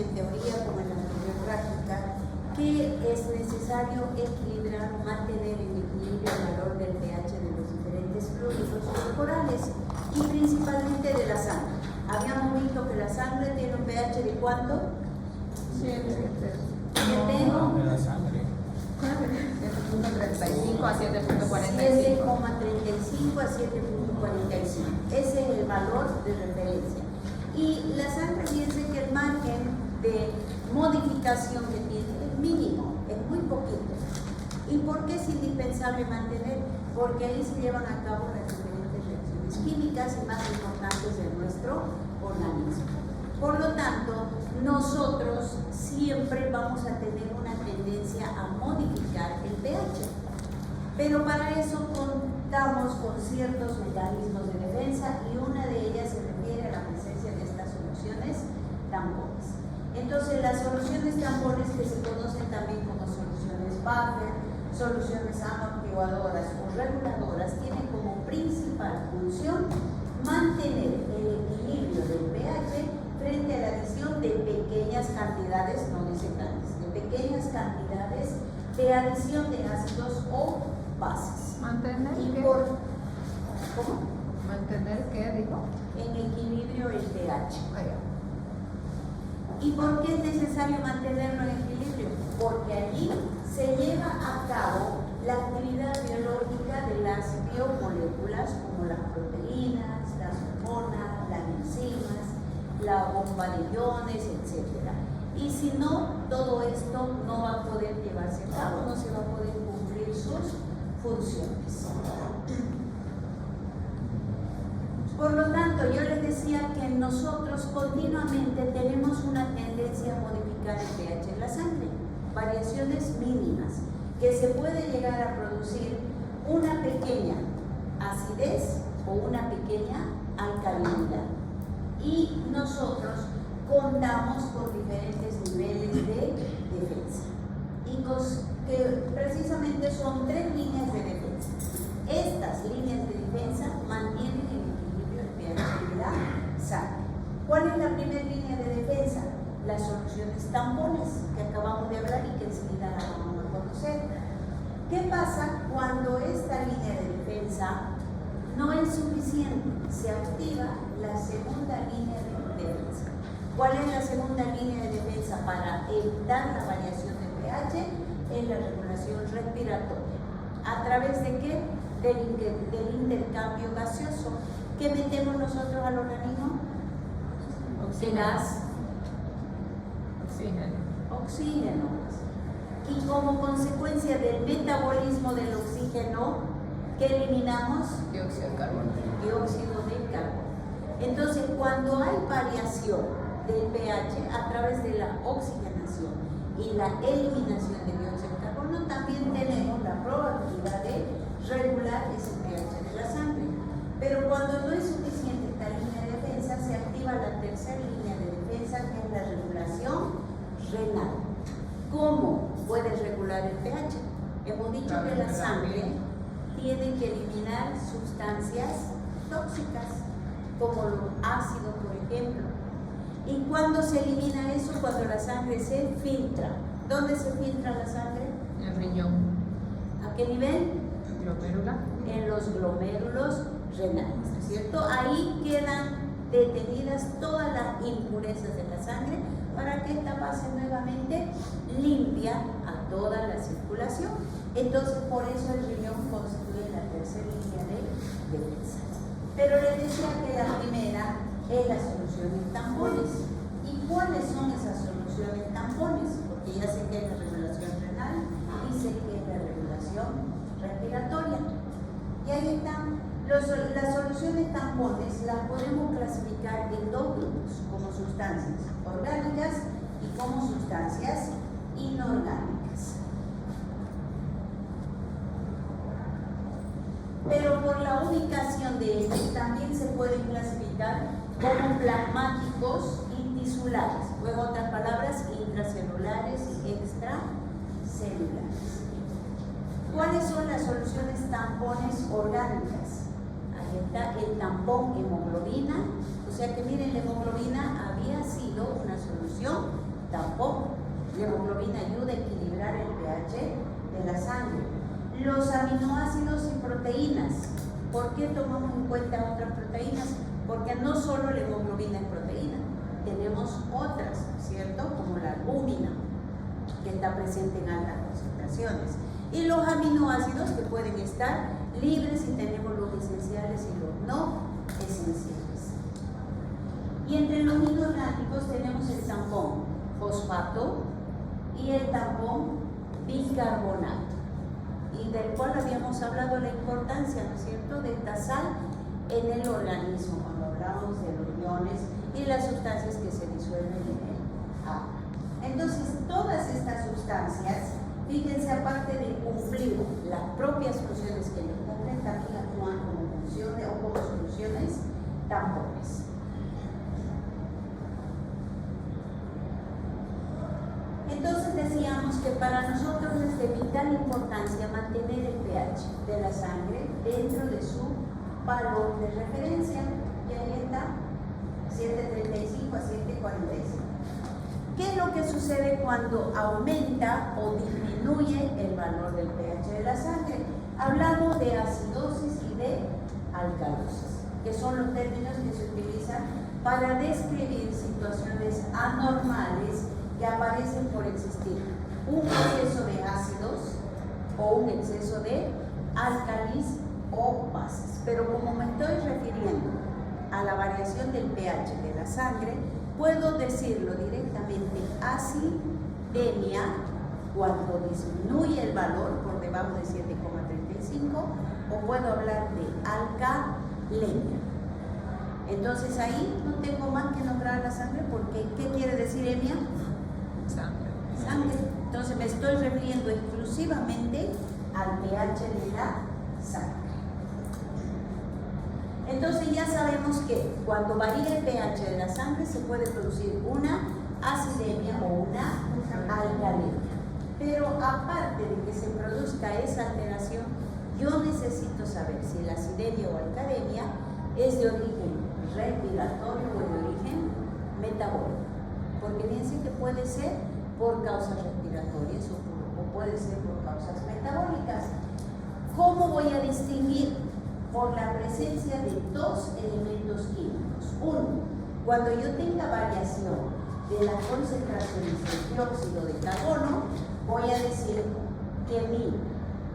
en teoría como en la teoría práctica, que es necesario equilibrar, mantener en equilibrio el valor del pH de los diferentes fluidos corporales y principalmente de la sangre. Habíamos visto que la sangre tiene un pH de ¿cuánto? 7. De la sangre. 7.35 a 7.45. 7,35 a 7,45. Ese es el valor de referencia. Y la sangre, fíjense que el margen de modificación que tiene es mínimo, es muy poquito. ¿Y por qué es indispensable mantener? Porque ahí se llevan a cabo las diferentes reacciones químicas y más importantes de nuestro organismo. Por lo tanto, nosotros siempre vamos a tener una tendencia a modificar el pH. Pero para eso contamos con ciertos mecanismos de defensa y una de ellas se refiere a la presencia de estas soluciones tampones. Entonces, las soluciones tampones, que se conocen también como soluciones buffer, soluciones amortiguadoras o reguladoras, tienen como principal función mantener el equilibrio del pH frente a la adición de pequeñas cantidades, no dice grandes, de pequeñas cantidades de adición de ácidos o bases. ¿Mantener Y qué? ¿Cómo? ¿Mantener qué, dijo? En equilibrio el pH. Vaya. ¿Y por qué es necesario mantenerlo en equilibrio? Porque allí se lleva a cabo la actividad biológica de las biomoléculas como las proteínas, las hormonas, las enzimas, la bomba de iones, etc. Y si no, todo esto no va a poder llevarse a cabo, no se va a poder cumplir sus funciones. Por lo tanto, yo les decía que nosotros continuamente tenemos una tendencia a modificar el pH en la sangre, variaciones mínimas, que se puede llegar a producir una pequeña acidez o una pequeña alcalinidad. Y nosotros contamos con diferentes niveles de defensa, y que precisamente son 3 líneas de defensa. Estas líneas de defensa mantienen el equilibrio del pH de la sangre. ¿Cuál es la primera línea de defensa? Las soluciones tampones, que acabamos de hablar y que enseguida la vamos a conocer. ¿Qué pasa cuando esta línea de defensa no es suficiente? Se activa la segunda línea de defensa. ¿Cuál es la segunda línea de defensa para evitar la variación de pH? Es la regulación respiratoria. ¿A través de qué? Del intercambio gaseoso. ¿Qué metemos nosotros al organismo? Gas. Oxígeno. Y como consecuencia del metabolismo del oxígeno, ¿qué eliminamos? Dióxido de carbono. Dióxido de carbono. Entonces, cuando hay variación del pH a través de la oxigenación y la eliminación de dióxido de carbono, también tenemos la probabilidad de regular ese pH de la sangre. Pero cuando no es suficiente esta línea de defensa, se activa la tercera línea de defensa, que es la regulación renal. ¿Cómo puedes regular el pH? Hemos dicho que la sangre tiene que eliminar sustancias tóxicas, como los ácidos, por ejemplo. ¿Y cuándo se elimina eso? Cuando la sangre se filtra. ¿Dónde se filtra la sangre? En el riñón. ¿A qué nivel? Glomérula. En los glomérulos renales, ¿no es cierto? Ahí quedan detenidas todas las impurezas de la sangre para que esta pase nuevamente limpia a toda la circulación. Entonces, por eso el riñón constituye la tercera línea de defensa. Pero les decía que la primera es las soluciones tampones. ¿Y cuáles son esas soluciones tampones? Porque ya sé que es la regulación renal y sé que es la regulación respiratoria. Y ahí están. Las soluciones tampones las podemos clasificar en 2 grupos, como sustancias orgánicas y como sustancias inorgánicas. Pero por la ubicación de ellos también se pueden clasificar como plasmáticos y tisulares, o en otras palabras, intracelulares y extracelulares. ¿Cuáles son las soluciones tampones orgánicas? Ahí está el tampón hemoglobina, o sea que miren, la hemoglobina había sido una solución pH de la sangre. Los aminoácidos y proteínas. ¿Por qué tomamos en cuenta otras proteínas? Porque no solo la hemoglobina es proteína, tenemos otras, ¿cierto? Como la albúmina, que está presente en altas concentraciones. Y los aminoácidos que pueden estar libres y tenemos los esenciales y los no esenciales. Y entre los inorgánicos tenemos el tampón fosfato y el tampón bicarbonato, y del cual habíamos hablado la importancia, ¿no es cierto?, de esta sal en el organismo, cuando hablamos de los iones y las sustancias que se disuelven en el agua. Entonces, todas estas sustancias, fíjense, aparte de cumplir las propias funciones que ellos cumplen, también actúan como funciones o como soluciones tampones. Entonces decíamos que para nosotros es de vital importancia mantener el pH de la sangre dentro de su valor de referencia, que ahí está, 7.35 a 7.45. ¿Qué es lo que sucede cuando aumenta o disminuye el valor del pH de la sangre? Hablamos de acidosis y de alcalosis, que son los términos que se utilizan para describir situaciones anormales que aparecen por existir un exceso de ácidos o un exceso de álcalis o bases. Pero como me estoy refiriendo a la variación del pH de la sangre, puedo decirlo directamente: acidemia cuando disminuye el valor por debajo de 7,35, o puedo hablar de alcalemia. Entonces ahí no tengo más que nombrar la sangre, porque ¿qué quiere decir emia? Sangre. Entonces me estoy refiriendo exclusivamente al pH de la sangre. Entonces ya sabemos que cuando varía el pH de la sangre se puede producir una acidemia o una alcalemia. Pero aparte de que se produzca esa alteración, yo necesito saber si la acidemia o alcalemia es de origen respiratorio o de origen metabólico. Porque fíjense que puede ser por causas respiratorias o puede ser por causas metabólicas. ¿Cómo voy a distinguir? Por la presencia de dos elementos químicos. Uno, cuando yo tenga variación de las concentraciones de dióxido de carbono, voy a decir que mi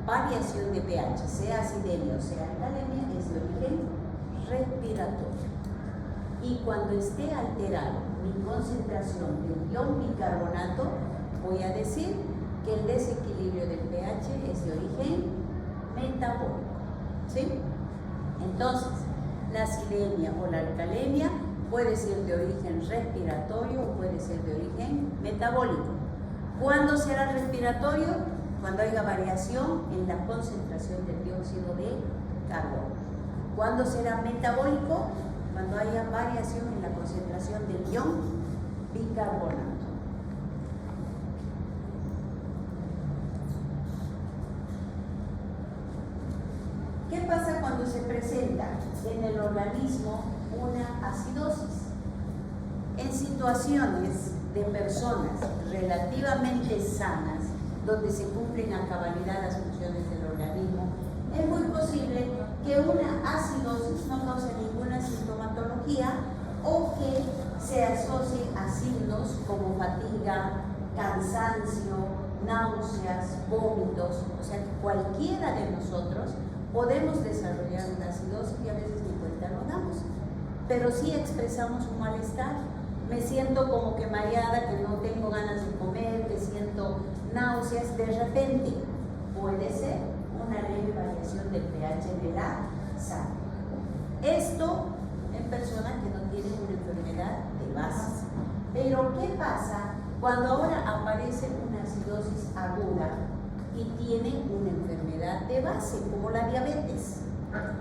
variación de pH, sea acidemia o sea alcalemia, es de origen respiratorio. Y cuando esté alterado mi concentración de ion bicarbonato, voy a decir que el desequilibrio del pH es de origen metabólico. ¿Sí? Entonces, la acidemia o la alcalemia puede ser de origen respiratorio o puede ser de origen metabólico. ¿Cuándo será respiratorio? Cuando haya variación en la concentración del dióxido de carbono. ¿Cuándo será metabólico? Cuando haya variación en la concentración del ion bicarbonato. ¿Qué pasa cuando se presenta en el organismo una acidosis? En situaciones de personas relativamente sanas, donde se cumplen a cabalidad las funciones del organismo, es muy posible que una acidosis no cause ninguna sintomatología o que se asocie a signos como fatiga, cansancio, náuseas, vómitos. O sea que cualquiera de nosotros podemos desarrollar una acidosis y a veces ni cuenta nos damos, pero sí expresamos un malestar. Me siento como que mareada, que no tengo ganas de comer, que siento náuseas. De repente puede ser una leve variación del pH de la sangre. Esto en personas que no tienen una enfermedad de base. Pero ¿qué pasa cuando ahora aparece una acidosis aguda y tiene una enfermedad de base, como la diabetes?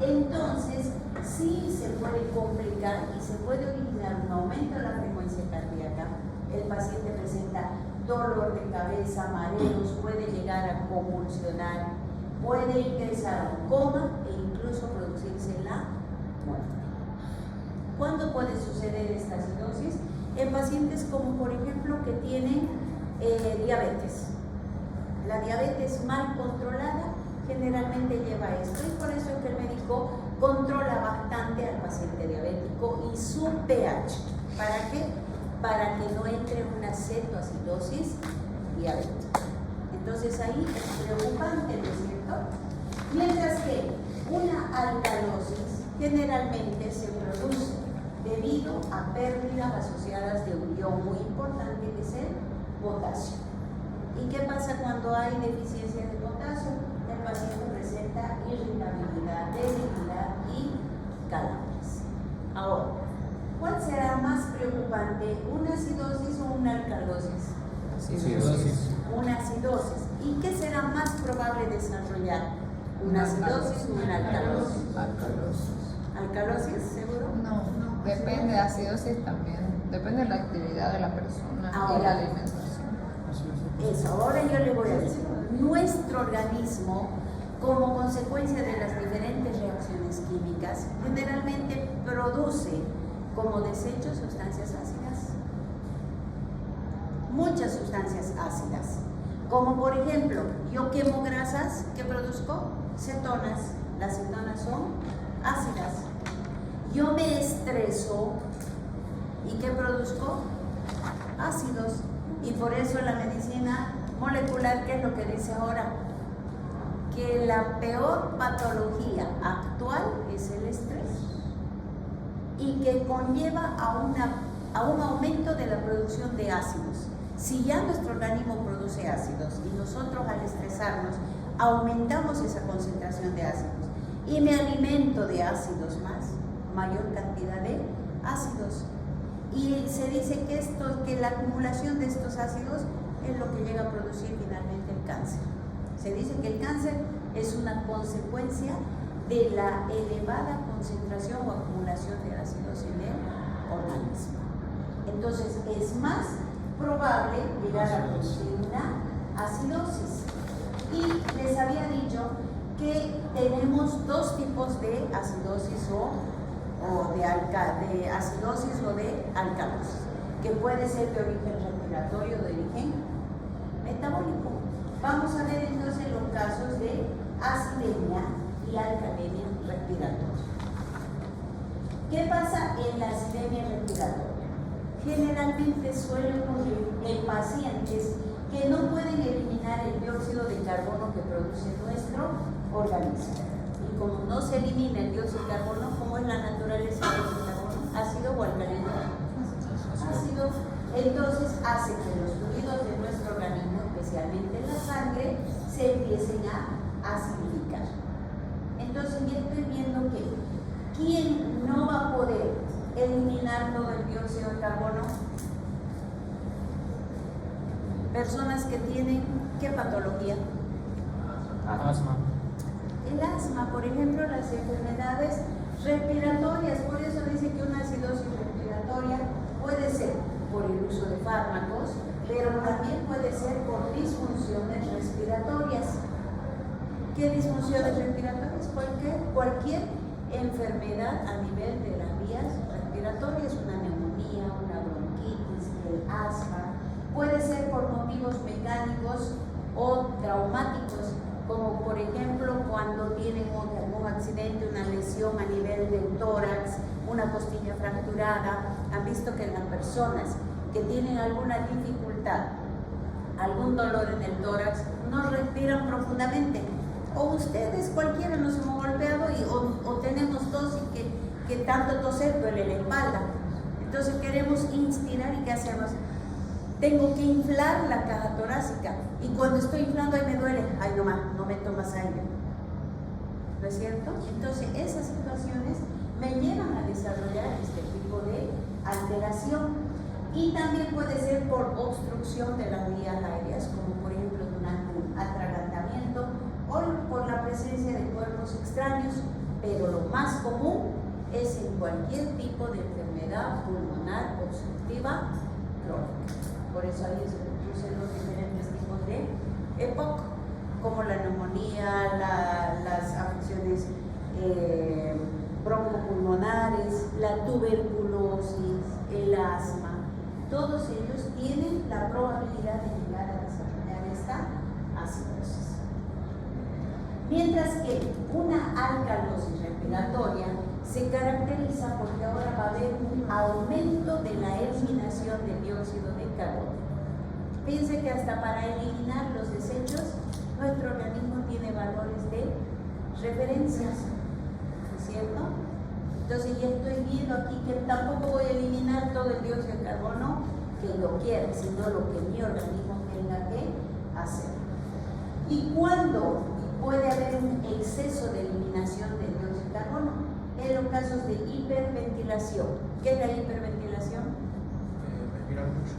Entonces sí se puede complicar y se puede originar un aumento de la frecuencia cardíaca. El paciente presenta dolor de cabeza, mareos, puede llegar a convulsionar, puede ingresar a un coma e incluso producirse la muerte. ¿Cuándo puede suceder esta acidosis? En pacientes como por ejemplo que tienen diabetes. La diabetes mal controlada generalmente lleva a esto, y por eso es que el médico controla bastante al paciente diabético y su pH. ¿Para qué? Para que no entre una cetoacidosis diabética. Entonces ahí es preocupante, ¿no es cierto? Mientras que una alcalosis generalmente se produce debido a pérdidas asociadas de un ion muy importante, que es el potasio. ¿Y qué pasa cuando hay deficiencia de potasio? El paciente presenta irritabilidad, debilidad y calambres. Ahora, ¿cuál será más preocupante, una acidosis o una alcalosis? Acidosis. Una acidosis. ¿Y qué será más probable desarrollar? ¿Una acidosis o una alcalosis? ¿Alcalosis, seguro? No, depende de acidosis también. Depende de la actividad de la persona y Ahora. la alimentación. Eso, ahora yo le voy a decir. Nuestro organismo, como consecuencia de las diferentes reacciones químicas, generalmente produce como desechos sustancias ácidas. Muchas sustancias ácidas. Como por ejemplo, yo quemo grasas, ¿qué produzco? Cetonas. Las cetonas son ácidas. Yo me estreso, ¿y qué produzco? Ácidos. Y por eso la medicina molecular, ¿qué es lo que dice ahora? Que la peor patología actual es el estrés y que conlleva a un aumento de la producción de ácidos. Si ya nuestro organismo produce ácidos y nosotros al estresarnos aumentamos esa concentración de ácidos y me alimento de ácidos más, mayor cantidad de ácidos. Y se dice que la acumulación de estos ácidos es lo que llega a producir finalmente el cáncer. Se dice que el cáncer es una consecuencia de la elevada concentración o acumulación de ácidos en el organismo. Entonces es más probable llegar a producir una acidosis. Y les había dicho que tenemos dos tipos de acidosis de acidosis o de alcalosis, que puede ser de origen respiratorio o de origen metabólico. Vamos a ver entonces los casos de acidemia y alcalemia respiratoria. ¿Qué pasa en la acidemia respiratoria? Generalmente suele ocurrir en pacientes que no pueden eliminar el dióxido de carbono que produce nuestro organismo. Y como no se elimina el dióxido de carbono, ¿cómo es la naturaleza del dióxido de carbono? ¿Ácido o alcalino? Ácido. Entonces hace que los fluidos de nuestro organismo, especialmente la sangre, se empiecen a acidificar. Entonces ya estoy viendo que ¿quién no va a poder eliminar todo el dióxido de carbono? Personas que tienen, ¿qué patología? Asma. El asma, por ejemplo, las enfermedades respiratorias. Por eso dice que una acidosis respiratoria puede ser por el uso de fármacos, pero también puede ser por disfunciones respiratorias. ¿Qué disfunciones respiratorias? Cualquier enfermedad a nivel de las vías respiratorias, una neumonía, una bronquitis, el asma. Puede ser por motivos mecánicos o traumáticos, como por ejemplo cuando tienen algún accidente, una lesión a nivel del tórax, una costilla fracturada. Han visto que las personas que tienen alguna dificultad, algún dolor en el tórax, no respiran profundamente. O ustedes, cualquiera, nos hemos golpeado o tenemos tos y que tanto toser duele la espalda. Entonces queremos inspirar, ¿y qué hacemos? Tengo que inflar la caja torácica y cuando estoy inflando ahí me duele, ay no me tomas aire, ¿no es cierto? Entonces esas situaciones me llevan a desarrollar este tipo de alteración. Y también puede ser por obstrucción de las vías aéreas, como por ejemplo durante un atragantamiento o por la presencia de cuerpos extraños, pero lo más común es en cualquier tipo de enfermedad pulmonar obstructiva crónica. Por eso ahí se producen los diferentes tipos de EPOC, como la neumonía, las afecciones broncopulmonares, la tuberculosis, el asma. Todos ellos tienen la probabilidad de llegar a desarrollar esta acidosis. Mientras que una alcalosis respiratoria se caracteriza porque ahora va a haber un aumento de la eliminación del dióxido de carbono. Piense que hasta para eliminar los desechos, nuestro organismo tiene valores de referencia, ¿no es cierto? Entonces ya estoy viendo aquí que tampoco voy a eliminar todo el dióxido de carbono que yo quiera, sino lo que mi organismo tenga que hacer. ¿Y cuándo puede haber un exceso de eliminación del dióxido de carbono? En los casos de hiperventilación. ¿Qué es la hiperventilación? Respirar mucho.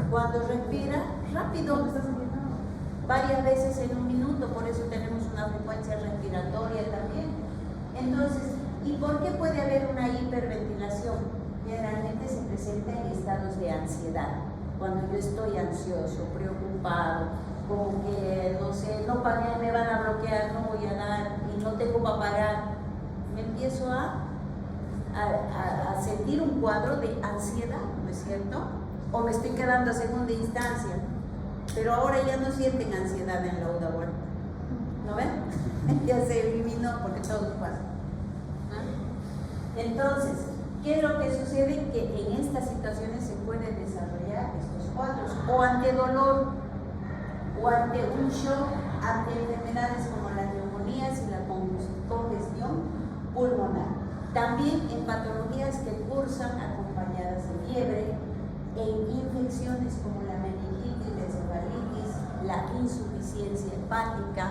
Cuando respira rápido, varias veces en un minuto, por eso tenemos una frecuencia respiratoria también. Entonces, ¿y por qué puede haber una hiperventilación? Generalmente se presenta en estados de ansiedad. Cuando yo estoy ansioso, preocupado, como que, no sé, no pagué, me van a bloquear, no voy a dar y no tengo para pagar, me empiezo a sentir un cuadro de ansiedad, ¿no es cierto? O me estoy quedando a segunda instancia, pero ahora ya no sienten ansiedad en la UDAWAR, ¿no ven? Ya se eliminó porque todo pasa. Entonces, ¿qué es lo que sucede? Que en estas situaciones se pueden desarrollar estos cuadros, o ante dolor, o ante un shock, ante enfermedades como las neumonías y la congestión pulmonar. También en patologías que cursan acompañadas de fiebre, en infecciones como la meningitis, la encefalitis, la insuficiencia hepática.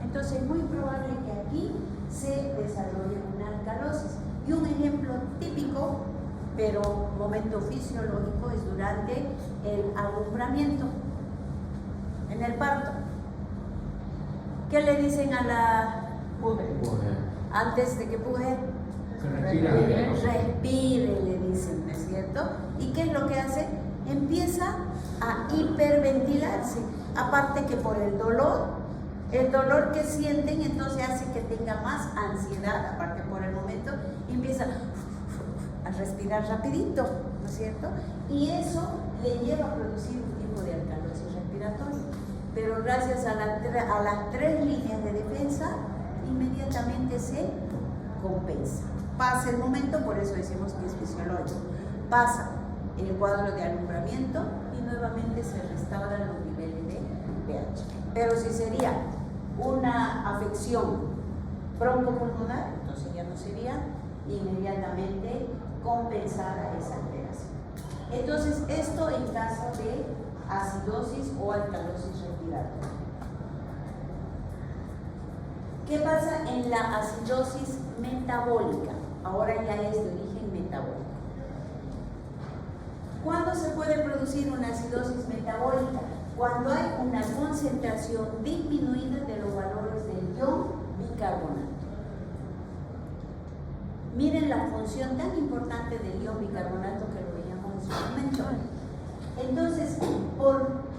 Entonces es muy probable que aquí se desarrolle una alcalosis. Y un ejemplo típico, pero momento fisiológico, es durante el alumbramiento, en el parto. ¿Qué le dicen a la mujer? Antes de que puje? Respire, le dicen, ¿no es cierto? ¿Y qué es lo que hace? Empieza a hiperventilarse. Aparte que por el dolor que sienten, entonces hace que tenga más ansiedad, aparte por el momento, y empieza a respirar rapidito, ¿no es cierto? Y eso le lleva a producir un tipo de alcalosis respiratoria. Pero gracias a las 3 líneas de defensa, inmediatamente se compensa. Pasa el momento, por eso decimos que es fisiológico. Pasa el cuadro de alumbramiento y nuevamente se restauran los niveles de pH. Pero si sería una afección broncopulmonar, entonces ya no sería inmediatamente compensada esa alteración. Entonces, esto en caso de acidosis o alcalosis respiratoria. ¿Qué pasa en la acidosis metabólica? Ahora ya es de origen metabólico. ¿Cuándo se puede producir una acidosis metabólica? Cuando hay una concentración disminuida de los valores del ion bicarbonato. Miren la función tan importante del ion bicarbonato que lo veíamos en su momento. Entonces,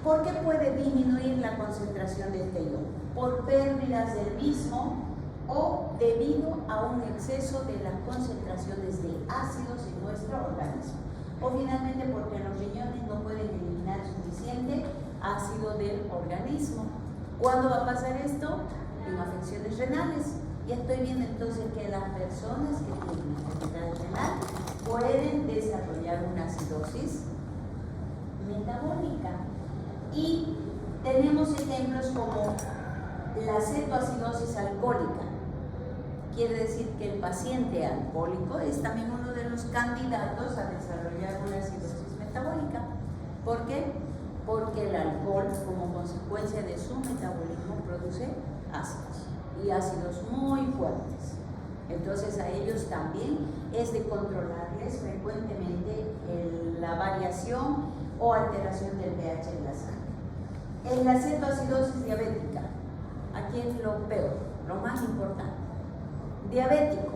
¿por qué puede disminuir la concentración de este ion? Por pérdidas del mismo o debido a un exceso de las concentraciones de ácidos en nuestro organismo. O finalmente porque los riñones no pueden eliminar suficiente ácido del organismo. ¿Cuándo va a pasar esto? En afecciones renales. Ya estoy viendo entonces que las personas que tienen enfermedad renal pueden desarrollar una acidosis metabólica. Y tenemos ejemplos como la cetoacidosis alcohólica. Quiere decir que el paciente alcohólico es también uno de los candidatos a desarrollar una acidosis metabólica. ¿Por qué? Porque el alcohol, como consecuencia de su metabolismo, produce ácidos, y ácidos muy fuertes. Entonces a ellos también es de controlarles frecuentemente la variación o alteración del pH en la sangre. En la cetoacidosis diabética, aquí es lo peor, lo más importante. Diabético,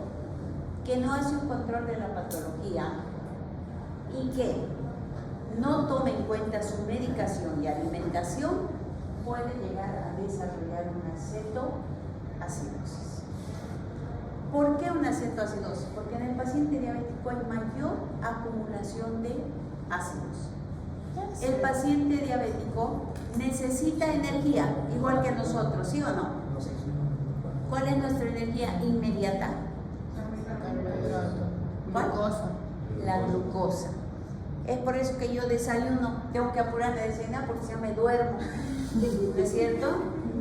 que no hace un control de la patología y que no tome en cuenta su medicación y alimentación, puede llegar a desarrollar una cetoacidosis. ¿Por qué una cetoacidosis? Porque en el paciente diabético hay mayor acumulación de ácidos. El paciente diabético necesita energía, igual que nosotros, ¿sí o no? ¿Cuál es nuestra energía inmediata? ¿Cuál? Glucosa. La glucosa. Es por eso que yo desayuno, tengo que apurarme a desayunar porque si no me duermo, ¿no es cierto?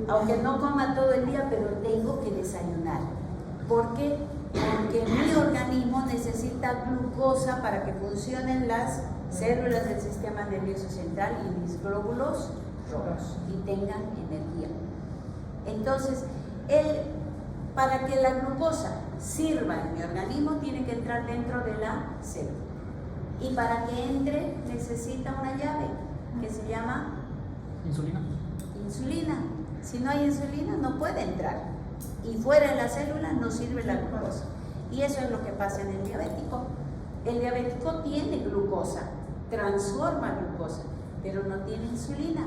Aunque no coma todo el día, pero tengo que desayunar. ¿Por qué? Porque mi organismo necesita glucosa para que funcionen las células del sistema nervioso central y mis glóbulos rojos y tengan energía. Entonces, para que la glucosa sirva en mi organismo, tiene que entrar dentro de la célula. Y para que entre, necesita una llave que se llama ¿Insulina? insulina. Si no hay insulina, no puede entrar. Y fuera de la célula no sirve la glucosa. Y eso es lo que pasa en el diabético. El diabético tiene glucosa, transforma glucosa, pero no tiene insulina.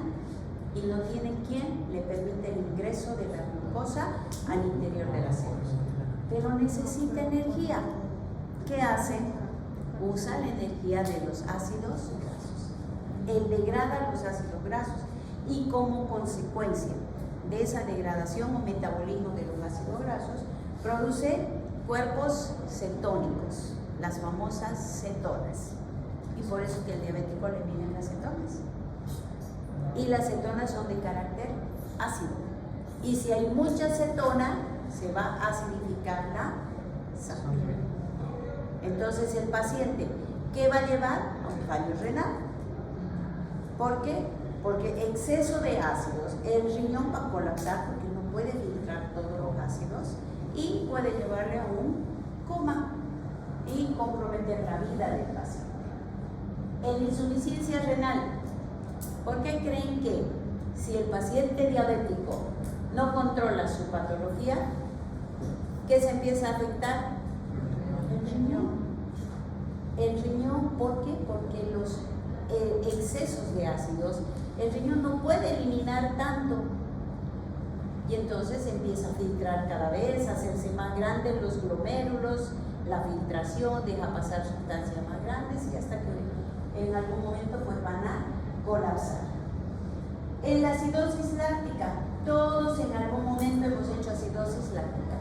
Y no tiene quien le permite el ingreso de la glucosa al interior de la célula. Pero necesita energía. ¿Qué hace? Usa la energía de los ácidos grasos. Él degrada los ácidos grasos y como consecuencia de esa degradación o metabolismo de los ácidos grasos produce cuerpos cetónicos, las famosas cetonas. Y por eso que el diabético le vienen las cetonas. Y las cetonas son de carácter ácido. Y si hay mucha cetona, se va a acidificar la sangre. Entonces el paciente, ¿qué va a llevar? A un fallo renal. ¿Por qué? Porque exceso de ácidos, el riñón va a colapsar porque no puede filtrar todos los ácidos y puede llevarle a un coma y comprometer la vida del paciente. En insuficiencia renal, ¿por qué creen que si el paciente diabético no controla su patología, ¿qué se empieza a afectar? El riñón. El riñón, ¿por qué? Porque los excesos de ácidos, el riñón no puede eliminar tanto. Y entonces empieza a filtrar cada vez, a hacerse más grandes los glomérulos, la filtración deja pasar sustancias más grandes y hasta que en algún momento pues van a colapsar. En la acidosis láctica, todos en algún momento hemos hecho acidosis láctica.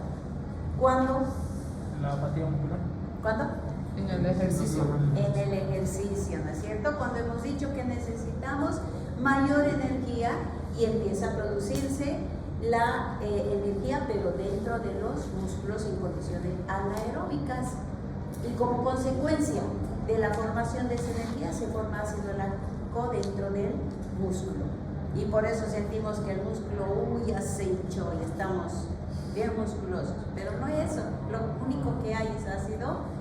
¿Cuándo? La apatía muscular. ¿Cuándo? En el ejercicio. En el ejercicio, ¿no es cierto? Cuando hemos dicho que necesitamos mayor energía y empieza a producirse la energía, pero dentro de los músculos en condiciones anaeróbicas. Y como consecuencia de la formación de esa energía se forma ácido láctico dentro del músculo. Y por eso sentimos que el músculo ya se hinchó y estamos bien musculosos. Pero no es eso, lo único que hay es ácido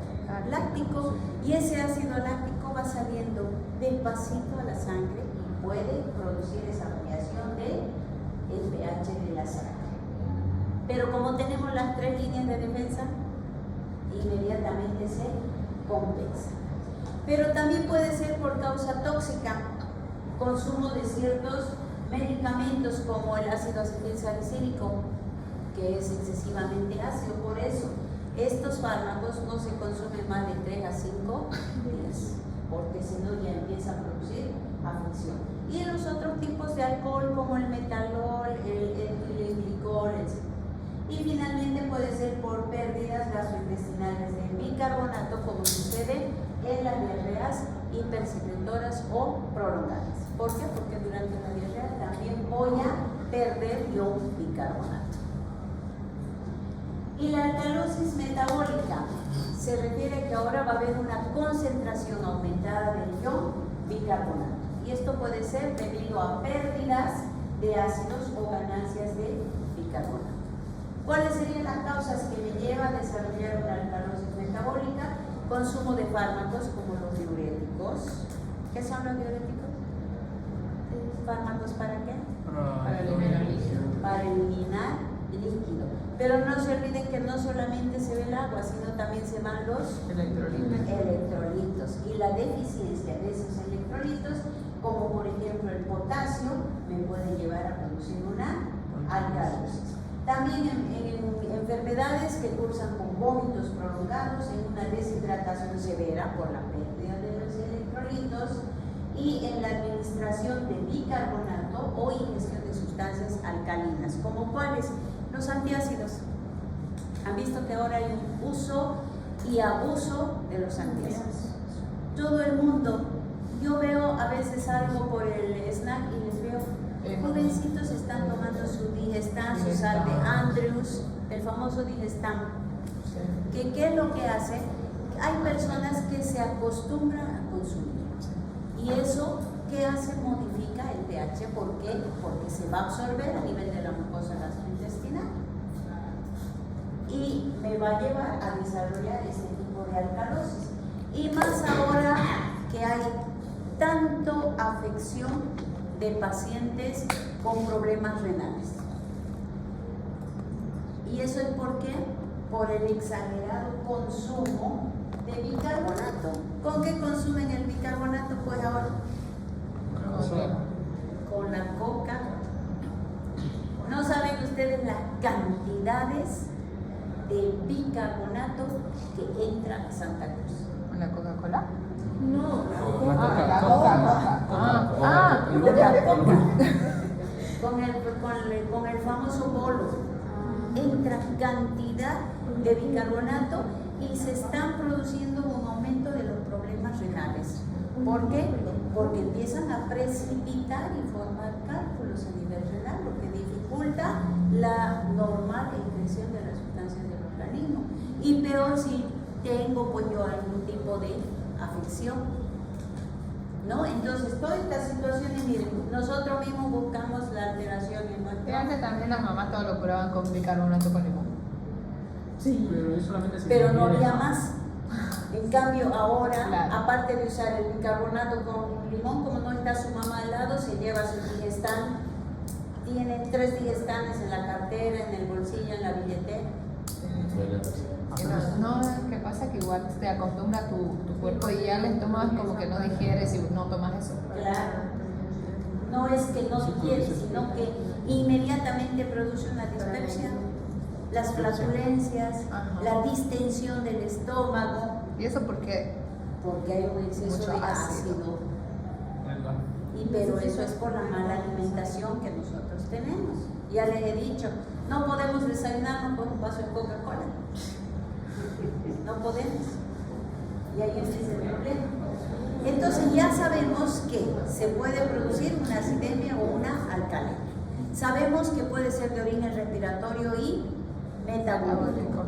láctico y ese ácido láctico va saliendo despacito a la sangre y puede producir esa variación del pH de la sangre. Pero como tenemos las tres líneas de defensa, inmediatamente se compensa. Pero también puede ser por causa tóxica, consumo de ciertos medicamentos como el ácido acetilsalicílico, que es excesivamente ácido. Por eso estos fármacos no se consumen más de 3 a 5 días, porque si no ya empieza a producir afección. Y los otros tipos de alcohol como el metalol, el etilenglicol, etc. Y finalmente puede ser por pérdidas gastrointestinales de bicarbonato, como sucede en las diarreas hipersecretoras o prolongadas. ¿Por qué? Porque durante la diarrea también voy a perder yo bicarbonato. Y la alcalosis metabólica se refiere a que ahora va a haber una concentración aumentada del ion bicarbonato. Y esto puede ser debido a pérdidas de ácidos o ganancias de bicarbonato. ¿Cuáles serían las causas que me llevan a desarrollar una alcalosis metabólica? Consumo de fármacos como los diuréticos. ¿Qué son los diuréticos? ¿Fármacos para qué? Para eliminar líquido. Para eliminar líquido. Pero no se olviden que no solamente se ve el agua, sino también se van los electrolitos. Y la deficiencia de esos electrolitos, como por ejemplo el potasio, me puede llevar a producir una alcalosis. También en enfermedades que cursan con vómitos prolongados, en una deshidratación severa por la pérdida de los electrolitos, y en la administración de bicarbonato o ingestión de sustancias alcalinas, como cuáles, los antiácidos. Han visto que ahora hay un uso y abuso de los antiácidos. Todo el mundo, yo veo a veces algo por el snack y les veo, jovencitos están tomando su Digestan, su sal de Andrews, el famoso Digestan. ¿Qué es lo que hace? Hay personas que se acostumbran a consumir. Y eso, ¿qué hace? Modifica el pH. ¿Por qué? Porque se va a absorber a nivel de la mucosa gastrointestinal. Y me va a llevar a desarrollar este tipo de alcalosis. Y más ahora que hay tanto afección de pacientes con problemas renales. ¿Y eso es por qué? Por el exagerado consumo de bicarbonato. ¿Con qué consumen el bicarbonato? Pues ahora con la coca. ¿No saben ustedes las cantidades de bicarbonato que entra a Santa Cruz? ¿Con la Coca-Cola? No, La Coca. con el famoso bolo. Entra cantidad de bicarbonato y se están produciendo un aumento de los problemas renales. ¿Por qué? Porque empiezan a precipitar y formar cálculos a nivel renal, lo que dificulta la normal excreción de las sustancias del organismo. Y peor si tengo pues yo algún tipo de afección, ¿no? Entonces todas estas situaciones, miren, nosotros mismos buscamos la alteración en nuestro... Y antes también las mamás todo lo curaban con bicarbonato con limón. Sí, pero es solamente si Pero se no quiere. había más. En cambio ahora, Claro. aparte de usar el bicarbonato con limón, como no está su mamá al lado, se lleva su Digestan, tiene 3 Digestanes en la cartera, en el bolsillo, en la billetera. No, ¿qué pasa? Que igual te acostumbra tu cuerpo y ya el estómago como que no digieres y no tomas eso. Claro. No es que no digiere, sino que inmediatamente produce una dispepsia, las flatulencias, Ajá. la distensión del estómago, ¿Y eso por qué? porque hay un exceso Mucho de ácido. ácido. Pero eso es por la mala alimentación que nosotros tenemos. Ya les he dicho, no podemos desayunarnos con un vaso de Coca-Cola. No podemos. Y ahí es el problema. Entonces ya sabemos que se puede producir una acidemia o una alcalemia. Sabemos que puede ser de origen respiratorio y metabólico.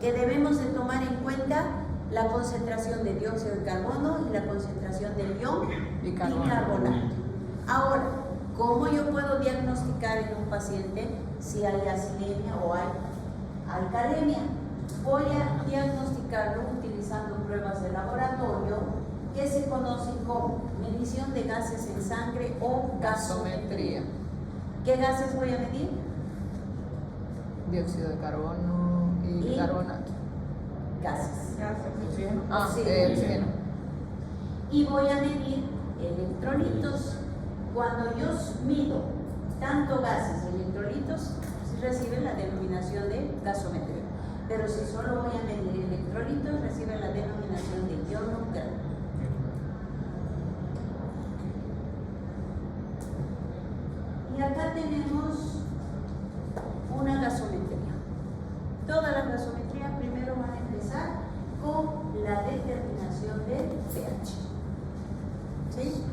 Que debemos de tomar en cuenta la concentración de dióxido de carbono y la concentración del ion bicarbonato. Ahora, ¿cómo yo puedo diagnosticar en un paciente si hay acidemia o hay alcalemia? Voy a diagnosticarlo utilizando pruebas de laboratorio que se conocen como medición de gases en sangre o gasometría. ¿Qué gases voy a medir? Dióxido de carbono y bicarbonato. Gases. Oxígeno. Y voy a medir electrolitos. Cuando yo mido tanto gases y electrolitos, reciben la denominación de gasometría. Pero si solo voy a medir electrolitos, recibe la denominación de ionogramo. Y acá tenemos una gasometría. Todas las gasometrías primero van a empezar con la determinación del pH. ¿Sí?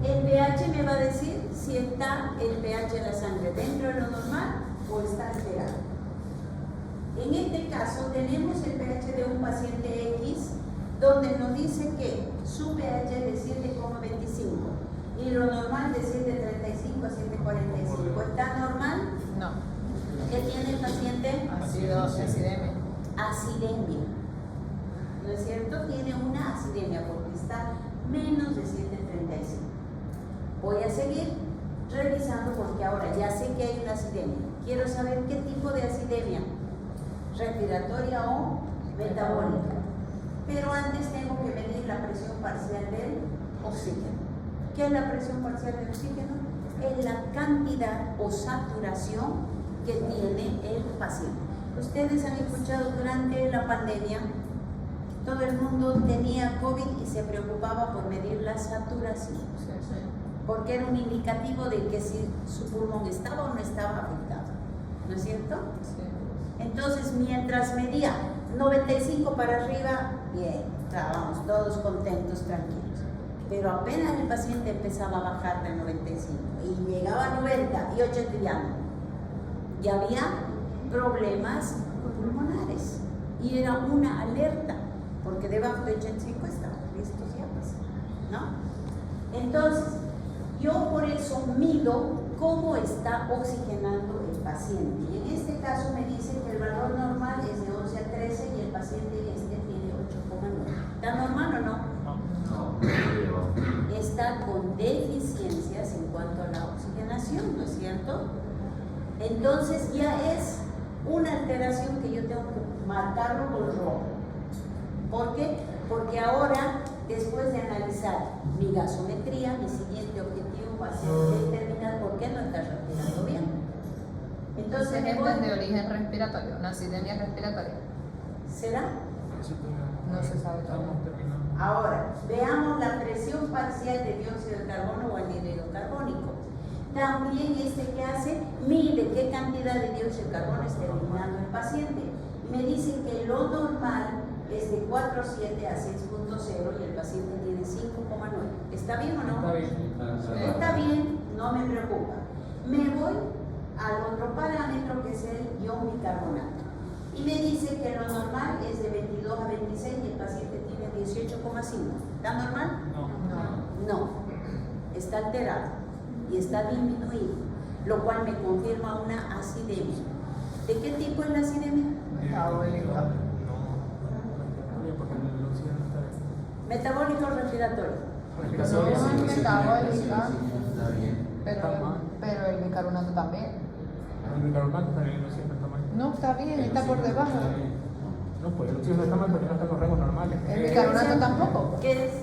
El pH me va a decir si está el pH de la sangre dentro de lo normal o está alterado. En este caso tenemos el pH de un paciente X donde nos dice que su pH es de 7,25 y lo normal de 7,35 a 7,45. ¿Está normal? No. ¿Qué tiene el paciente? Acidemia. Acidemia. ¿No es cierto? Tiene una acidemia porque está menos de 7,35. Voy a seguir revisando porque ahora ya sé que hay una acidemia. Quiero saber qué tipo de acidemia, respiratoria o metabólica. Pero antes tengo que medir la presión parcial del oxígeno. ¿Qué es la presión parcial del oxígeno? Es la cantidad o saturación que tiene el paciente. Ustedes han escuchado durante la pandemia todo el mundo tenía COVID y se preocupaba por medir la saturación, porque era un indicativo de que si su pulmón estaba o no estaba afectado, ¿no es cierto? Sí. Entonces, mientras medía 95 para arriba, bien, estábamos todos contentos, tranquilos. Pero apenas el paciente empezaba a bajar de 95 y llegaba a 90 y 80 y había problemas pulmonares y era una alerta, porque debajo de 85 estaban listos ya pasar, ¿no? Entonces, yo por eso mido cómo está oxigenando el paciente. Y en este caso me dice que el valor normal es de 11 a 13 y el paciente tiene 8,9. ¿Está normal o no? Está con deficiencias en cuanto a la oxigenación, ¿no es cierto? Entonces ya es una alteración que yo tengo que marcarlo con rojo. ¿Por qué? Porque ahora, después de analizar mi gasometría, mi siguiente objetivo va a ser determinar por qué no está respirando bien. Entonces, Esto es de origen respiratorio, una acidemia respiratoria. ¿será? No se sabe todavía. Ahora, veamos la presión parcial de dióxido de carbono o anhídrido carbónico. También que hace, mide qué cantidad de dióxido de carbono está eliminando el paciente. Me dice que lo normal es de 4,7 a 6,0 y el paciente tiene 5,9. ¿Está bien o no? Está bien. Está bien, no me preocupa. Me voy al otro parámetro que es el ion bicarbonato. Y me dice que lo normal es de 22 a 26 y el paciente tiene 18,5. ¿Está normal? No. Está alterado y está disminuido, lo cual me confirma una acidemia. ¿De qué tipo es la acidemia? Metabólico o respiratorio. No es metabólica, pero el bicarbonato también. El bicarbonato también, el oxígeno está mal. No, está bien, está por debajo. No, pues el oxígeno está mal porque no está en los rangos normales. El bicarbonato tampoco. ¿Qué es?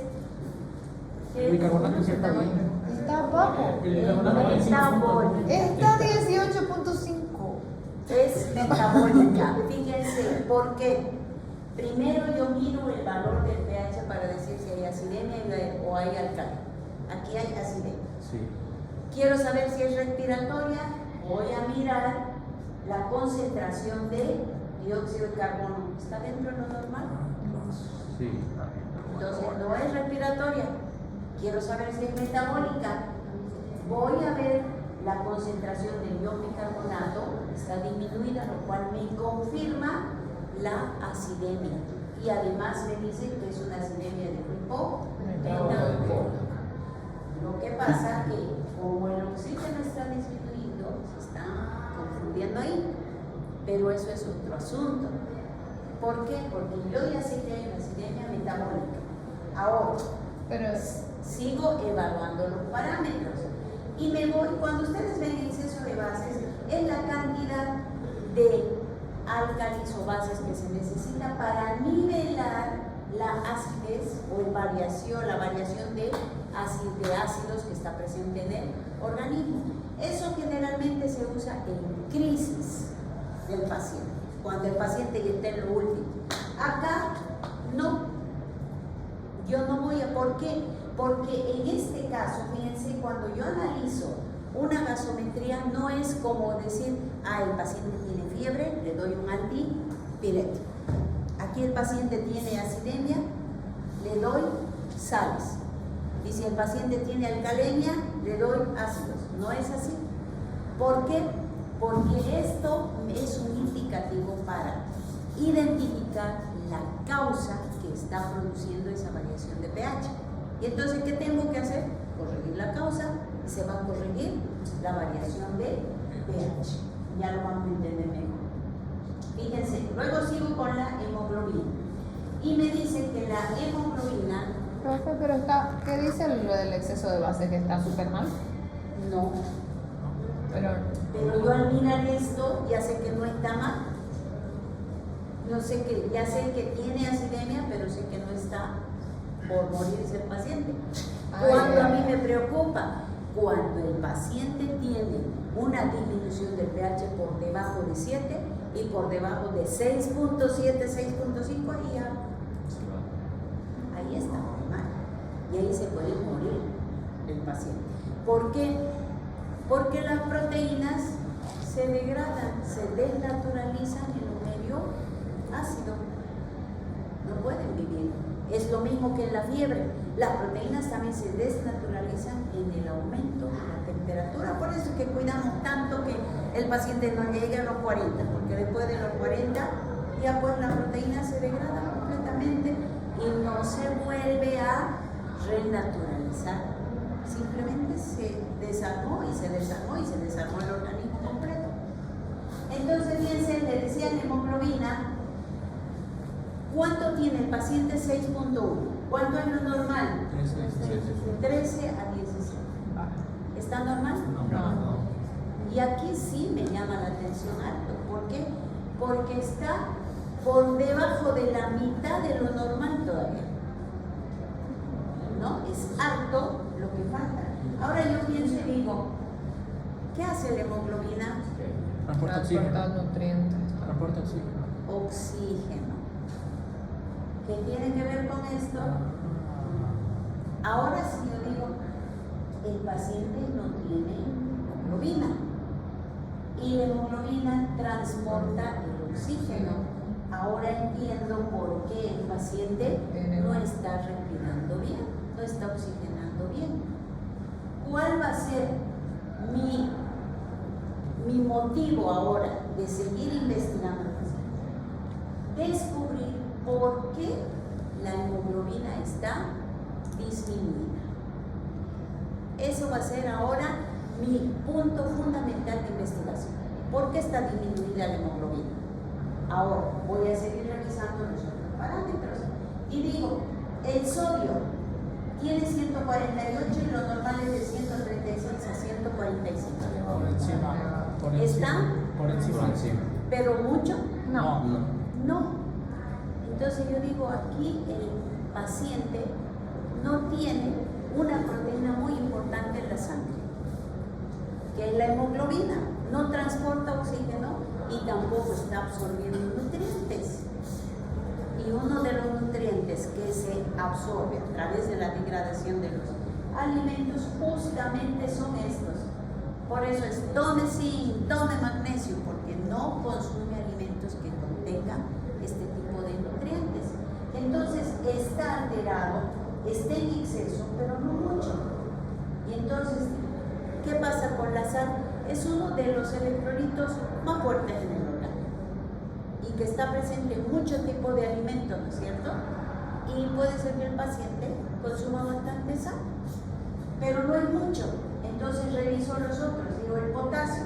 El bicarbonato sí está bien. Está bajo. El bicarbonato es Metabólica. Está 18.5. Es metabólica. Fíjense, ¿por qué? Primero yo miro el valor del pH para decir si hay acidemia o hay alcalino. Aquí hay acidemia. Sí. Quiero saber si es respiratoria, voy a mirar la concentración de dióxido de carbono. ¿Está dentro de lo normal? Sí. Entonces no es respiratoria. Quiero saber si es metabólica. Voy a ver la concentración del ion bicarbonato, está disminuida, lo cual me confirma la acidemia. Y además me dice que es una acidemia de tipo metabólico. Lo que pasa es que como el oxígeno está disminuyendo, se está confundiendo ahí. Pero eso es otro asunto. ¿Por qué? Porque yo ya sé que hay una acidemia metabólica. Ahora, Pero sigo evaluando los parámetros. Y me voy, cuando ustedes ven el exceso de bases, es la cantidad de álcalis o bases que se necesita para nivelar la acidez o la variación de ácidos que está presente en el organismo. Eso generalmente se usa en crisis del paciente, cuando el paciente ya está en lo último. Acá no, yo no voy a, ¿por qué? Porque en este caso, fíjense, cuando yo analizo una gasometría, no es como decir, el paciente tiene fiebre, le doy un antipirético. Aquí el paciente tiene acidemia, le doy sales. Y si el paciente tiene alcalemia, le doy ácidos. No es así. ¿Por qué? Porque esto es un indicativo para identificar la causa que está produciendo esa variación de pH. Y entonces, ¿qué tengo que hacer? Corregir la causa y se va a corregir la variación de pH. Ya lo vamos a entender mejor. Fíjense, luego sigo con la hemoglobina. Y me dice que la hemoglobina... Profe, pero ¿qué dice lo del exceso de base? ¿Que está súper mal? No. Pero yo al mirar esto ya sé que no está mal. No sé que, ya sé que tiene acidemia, pero sé que no está por morirse el paciente. Cuando a mí me preocupa, cuando el paciente tiene una disminución del pH por debajo de 7 y por debajo de 6.7, 6.5, ahí ya ahí se puede morir el paciente. ¿Por qué? Porque las proteínas se degradan, se desnaturalizan en un medio ácido. No pueden vivir. Es lo mismo que en la fiebre. Las proteínas también se desnaturalizan en el aumento de la temperatura. Por eso es que cuidamos tanto que el paciente no llegue a los 40, porque después de los 40 ya pues la proteína se degrada completamente y no se vuelve a renaturalizar. Simplemente se desarmó y se desarmó y se desarmó el organismo completo. Entonces, fíjense, le decía la hemoglobina. ¿Cuánto tiene el paciente? 6.1. ¿Cuánto es lo normal? 13 a 17. ¿Está normal? No. Y aquí sí me llama la atención alto. ¿Por qué? Porque está por debajo de la mitad de lo normal todavía. ¿No? Es alto lo que falta. Ahora yo pienso y digo, ¿qué hace la hemoglobina? Transporta oxígeno. Transporta nutrientes. Transporta oxígeno. Oxígeno. ¿Qué tiene que ver con esto? Ahora si yo digo, el paciente no tiene hemoglobina y la hemoglobina transporta el oxígeno. Ahora entiendo por qué el paciente no está respirando bien, no está oxigenando bien. ¿Cuál va a ser mi motivo ahora de seguir investigando el paciente? Descubrir por qué la hemoglobina está disminuida. Eso va a ser ahora mi punto fundamental de investigación. ¿Por qué está disminuida la hemoglobina? Ahora voy a seguir revisando los otros parámetros y digo, el sodio tiene 148 y lo normal es de 136 a 145. Por encima. ¿Está? Por encima. ¿Pero mucho? No. No. Entonces yo digo, aquí el paciente no tiene una proteína muy importante en la sangre, que es la hemoglobina. No transporta oxígeno y tampoco está absorbiendo nutrientes. Y uno de los nutrientes que se absorbe a través de la degradación de los alimentos justamente son estos. Por eso es tome zinc, tome magnesio, porque no consume alimentos que contengan este tipo de nutrientes. Entonces está alterado, está en exceso, pero no mucho. Y entonces, ¿qué pasa con la sal? Es uno de los electrolitos más fuertes en el organismo y que está presente en muchos tipos de alimentos, ¿no es cierto? Y puede ser que el paciente consuma bastante sal, pero no es mucho. Entonces reviso los otros, digo el potasio.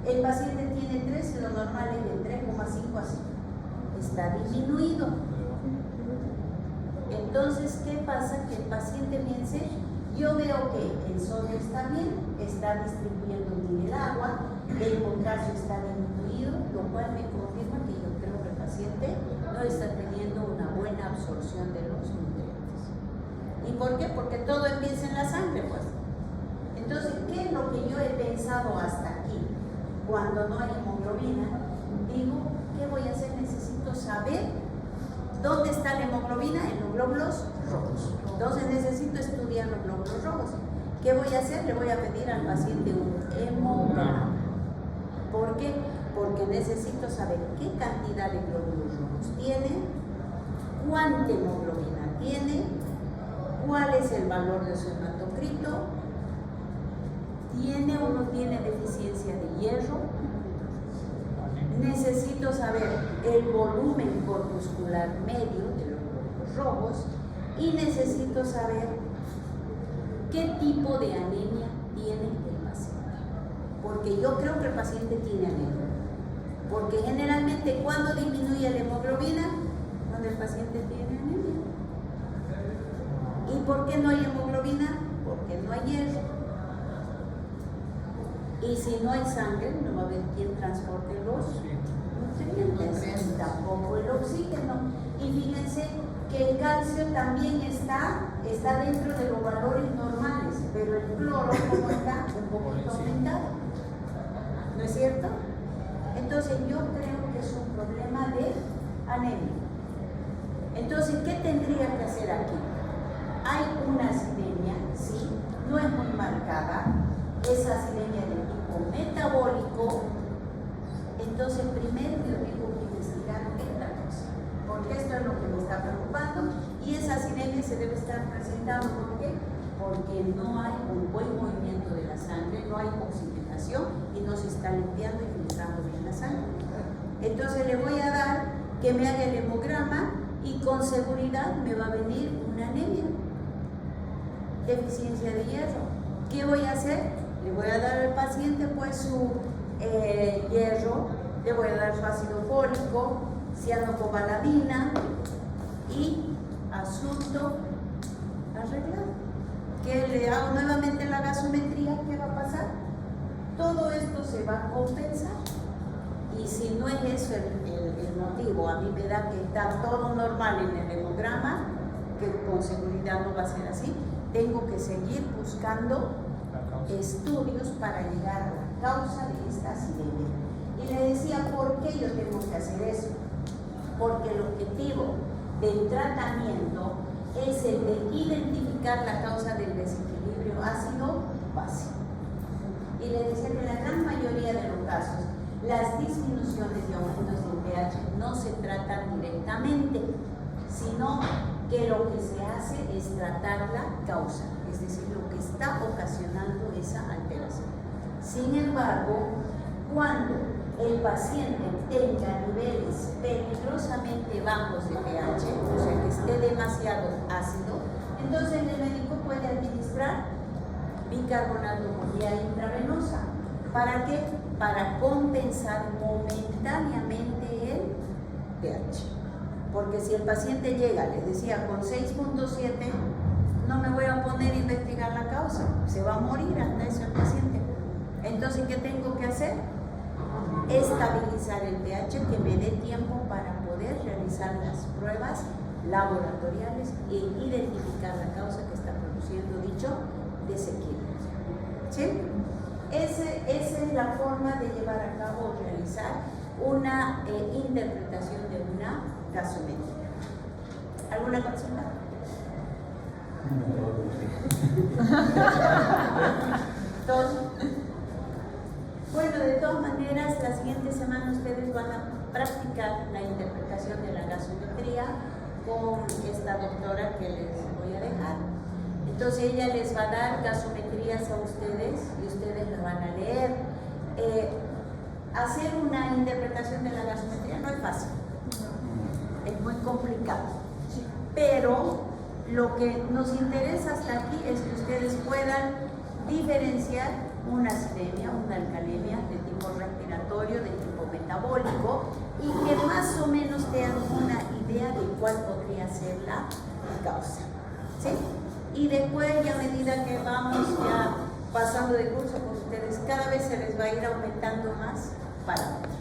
El paciente tiene 3 y lo normal es de 3,5 a 5. Está disminuido. Entonces, ¿qué pasa? Que el paciente piense, yo veo que el sodio está bien, está distribuyendo bien el agua, el potasio está disminuido, lo cual me confirma que yo creo que el paciente no está teniendo una buena absorción de los nutrientes. ¿Y por qué? Porque todo empieza en la sangre, pues. Entonces, ¿qué es lo que yo he pensado hasta aquí? Cuando no hay hemoglobina, digo, ¿qué voy a hacer? Necesito saber dónde está la hemoglobina en los glóbulos rojos. Entonces necesito estudiar los glóbulos rojos. ¿Qué voy a hacer? Le voy a pedir al paciente un hemograma. ¿Por qué? Porque necesito saber qué cantidad de glóbulos rojos tiene, cuánta hemoglobina tiene, cuál es el valor de su hematocrito, tiene o no tiene deficiencia de hierro. Necesito saber el volumen corpuscular medio de los glóbulos rojos y necesito saber qué tipo de anemia tiene el paciente. Porque yo creo que el paciente tiene anemia. Porque generalmente cuando disminuye la hemoglobina, cuando el paciente tiene anemia. ¿Y por qué no hay hemoglobina? Porque no hay hierro. Y si no hay sangre, no va a haber quien transporte los nutrientes, tampoco el oxígeno. Y fíjense que el calcio también está dentro de los valores normales, pero el cloro, como está, un poquito aumentado. ¿No es cierto? Entonces yo creo que es un problema de anemia. Entonces, ¿qué tendría que hacer aquí? Hay unas se debe estar presentando. ¿Por qué? Porque no hay un buen movimiento de la sangre, no hay oxigenación y no se está limpiando y filtrando bien la sangre. Entonces le voy a dar que me haga el hemograma y con seguridad me va a venir una anemia, deficiencia de hierro. ¿Qué voy a hacer? Le voy a dar al paciente pues su hierro, le voy a dar su ácido fólico, cianocobalamina y asunto arreglado. Que le hago nuevamente la gasometría, ¿qué va a pasar? Todo esto se va a compensar. Y si no es eso el motivo, a mí me da que está todo normal en el hemograma, que con seguridad no va a ser así, tengo que seguir buscando estudios para llegar a la causa de esta acidemia. Y le decía, ¿por qué yo tengo que hacer eso? Porque el objetivo del tratamiento es el de identificar la causa del desequilibrio ácido-base. Y le decía que en la gran mayoría de los casos, las disminuciones y aumentos del pH no se tratan directamente, sino que lo que se hace es tratar la causa, es decir, lo que está ocasionando esa alteración. Sin embargo, cuando el paciente tenga niveles peligrosamente bajos de pH, o sea que esté demasiado ácido, entonces el médico puede administrar bicarbonato por vía intravenosa. ¿Para qué? Para compensar momentáneamente el pH. Porque si el paciente llega, les decía, con 6.7, no me voy a poner a investigar la causa, se va a morir hasta eso el paciente. Entonces, ¿qué tengo que hacer? Estabilizar el pH, que me dé tiempo para poder realizar las pruebas laboratoriales e identificar la causa que está produciendo dicho desequilibrio. ¿Sí? Esa es la forma de llevar a cabo o realizar una interpretación de una gasometría. ¿Alguna consulta? ¿Todos? Bueno, de todas maneras, la siguiente semana ustedes van a practicar la interpretación de la gasometría con esta doctora que les voy a dejar. Entonces ella les va a dar gasometrías a ustedes y ustedes las van a leer. Hacer una interpretación de la gasometría no es fácil, es muy complicado, pero lo que nos interesa hasta aquí es que ustedes puedan diferenciar una acidemia, una alcalemia de tipo respiratorio, de tipo metabólico, y que más o menos tengan una idea de cuál podría ser la causa, ¿sí? Y después, ya a medida que vamos ya pasando de curso con ustedes, cada vez se les va a ir aumentando más parámetros.